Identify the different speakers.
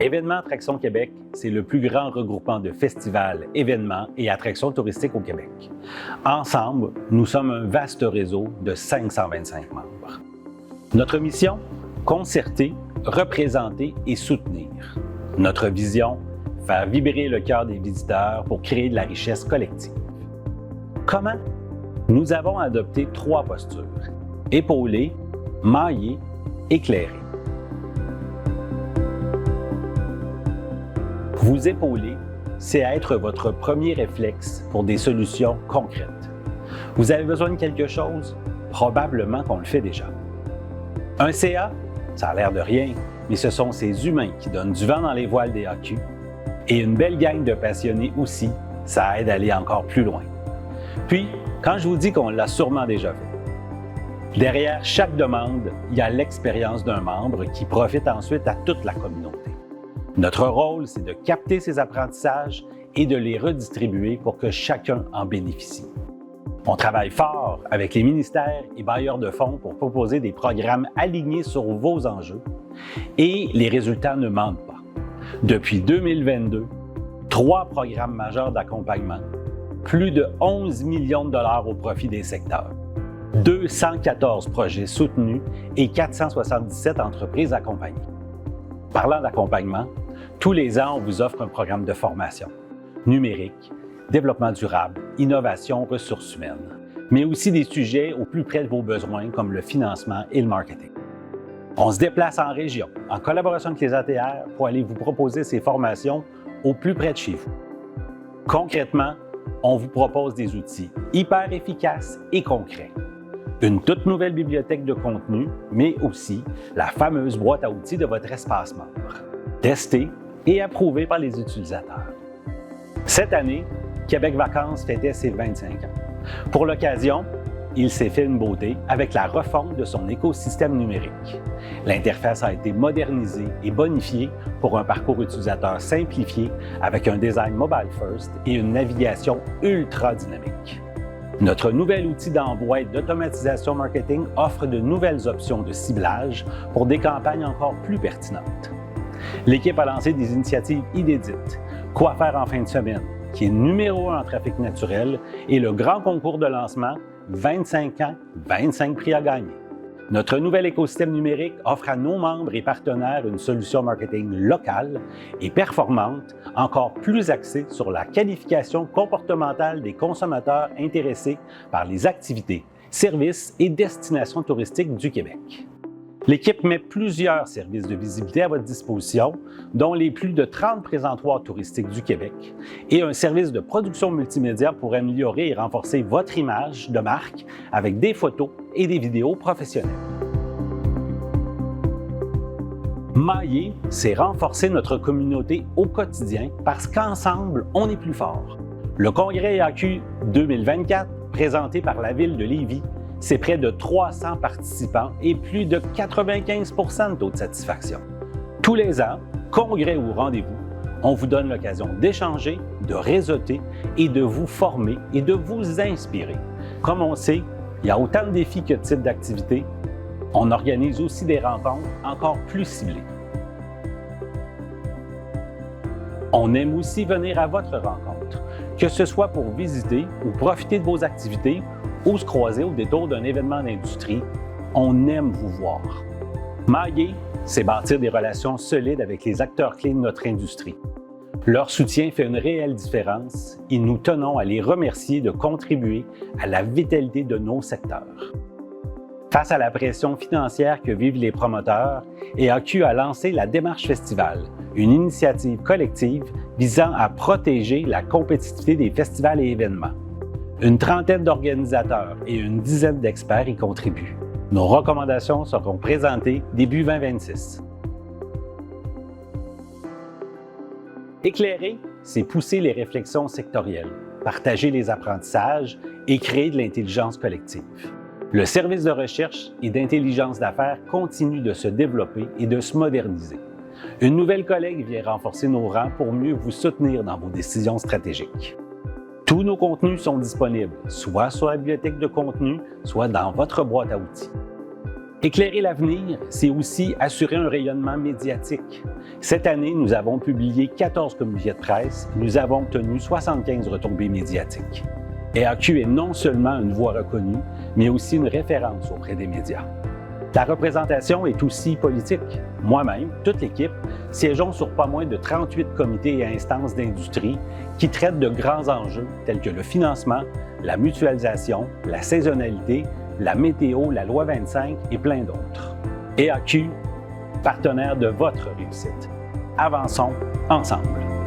Speaker 1: Événements Attractions Québec, c'est le plus grand regroupement de festivals, événements et attractions touristiques au Québec. Ensemble, nous sommes un vaste réseau de 525 membres. Notre mission? Concerter, représenter et soutenir. Notre vision? Faire vibrer le cœur des visiteurs pour créer de la richesse collective. Comment? Nous avons adopté 3 postures: épauler, mailler, éclairer. Vous épauler, c'est être votre premier réflexe pour des solutions concrètes. Vous avez besoin de quelque chose? Probablement qu'on le fait déjà. Un CA? Ça a l'air de rien, mais ce sont ces humains qui donnent du vent dans les voiles des AQ. Et une belle gang de passionnés aussi, ça aide à aller encore plus loin. Puis, quand je vous dis qu'on l'a sûrement déjà fait, derrière chaque demande, il y a l'expérience d'un membre qui profite ensuite à toute la communauté. Notre rôle, c'est de capter ces apprentissages et de les redistribuer pour que chacun en bénéficie. On travaille fort avec les ministères et bailleurs de fonds pour proposer des programmes alignés sur vos enjeux et les résultats ne mentent pas. Depuis 2022, 3 programmes majeurs d'accompagnement, plus de 11 millions de dollars au profit des secteurs, 214 projets soutenus et 477 entreprises accompagnées. Parlant d'accompagnement, tous les ans, on vous offre un programme de formation numérique, développement durable, innovation, ressources humaines, mais aussi des sujets au plus près de vos besoins comme le financement et le marketing. On se déplace en région, en collaboration avec les ATR, pour aller vous proposer ces formations au plus près de chez vous. Concrètement, on vous propose des outils hyper efficaces et concrets. Une toute nouvelle bibliothèque de contenu, mais aussi la fameuse boîte à outils de votre espace membre, testée et approuvée par les utilisateurs. Cette année, Québec Vacances fêtait ses 25 ans. Pour l'occasion, il s'est fait une beauté avec la refonte de son écosystème numérique. L'interface a été modernisée et bonifiée pour un parcours utilisateur simplifié avec un design mobile first et une navigation ultra dynamique. Notre nouvel outil d'envoi et d'automatisation marketing offre de nouvelles options de ciblage pour des campagnes encore plus pertinentes. L'équipe a lancé des initiatives inédites, Quoi faire en fin de semaine, qui est numéro 1 en trafic naturel, et le grand concours de lancement, 25 ans, 25 prix à gagner. Notre nouvel écosystème numérique offre à nos membres et partenaires une solution marketing locale et performante, encore plus axée sur la qualification comportementale des consommateurs intéressés par les activités, services et destinations touristiques du Québec. L'équipe met plusieurs services de visibilité à votre disposition, dont les plus de 30 présentoirs touristiques du Québec et un service de production multimédia pour améliorer et renforcer votre image de marque avec des photos et des vidéos professionnelles. Mailler, c'est renforcer notre communauté au quotidien parce qu'ensemble, on est plus fort. Le Congrès AQ 2024, présenté par la Ville de Lévis, c'est près de 300 participants et plus de 95 % de taux de satisfaction. Tous les ans, congrès ou rendez-vous, on vous donne l'occasion d'échanger, de réseauter et de vous former et de vous inspirer. Comme on sait, il y a autant de défis que de types d'activités. On organise aussi des rencontres encore plus ciblées. On aime aussi venir à votre rencontre, que ce soit pour visiter ou profiter de vos activités ou se croiser au détour d'un événement d'industrie. On aime vous voir. Mailler, c'est bâtir des relations solides avec les acteurs clés de notre industrie. Leur soutien fait une réelle différence et nous tenons à les remercier de contribuer à la vitalité de nos secteurs. Face à la pression financière que vivent les promoteurs, EAQ a lancé la Démarche Festival, une initiative collective visant à protéger la compétitivité des festivals et événements. Une trentaine d'organisateurs et une dizaine d'experts y contribuent. Nos recommandations seront présentées début 2026. Éclairer, c'est pousser les réflexions sectorielles, partager les apprentissages et créer de l'intelligence collective. Le service de recherche et d'intelligence d'affaires continue de se développer et de se moderniser. Une nouvelle collègue vient renforcer nos rangs pour mieux vous soutenir dans vos décisions stratégiques. Tous nos contenus sont disponibles, soit sur la bibliothèque de contenu, soit dans votre boîte à outils. Éclairer l'avenir, c'est aussi assurer un rayonnement médiatique. Cette année, nous avons publié 14 communiqués de presse et nous avons obtenu 75 retombées médiatiques. EAQ est non seulement une voix reconnue, mais aussi une référence auprès des médias. La représentation est aussi politique. Moi-même, toute l'équipe, siégeons sur pas moins de 38 comités et instances d'industrie qui traitent de grands enjeux tels que le financement, la mutualisation, la saisonnalité, la météo, la loi 25 et plein d'autres. EAQ, partenaire de votre réussite. Avançons ensemble.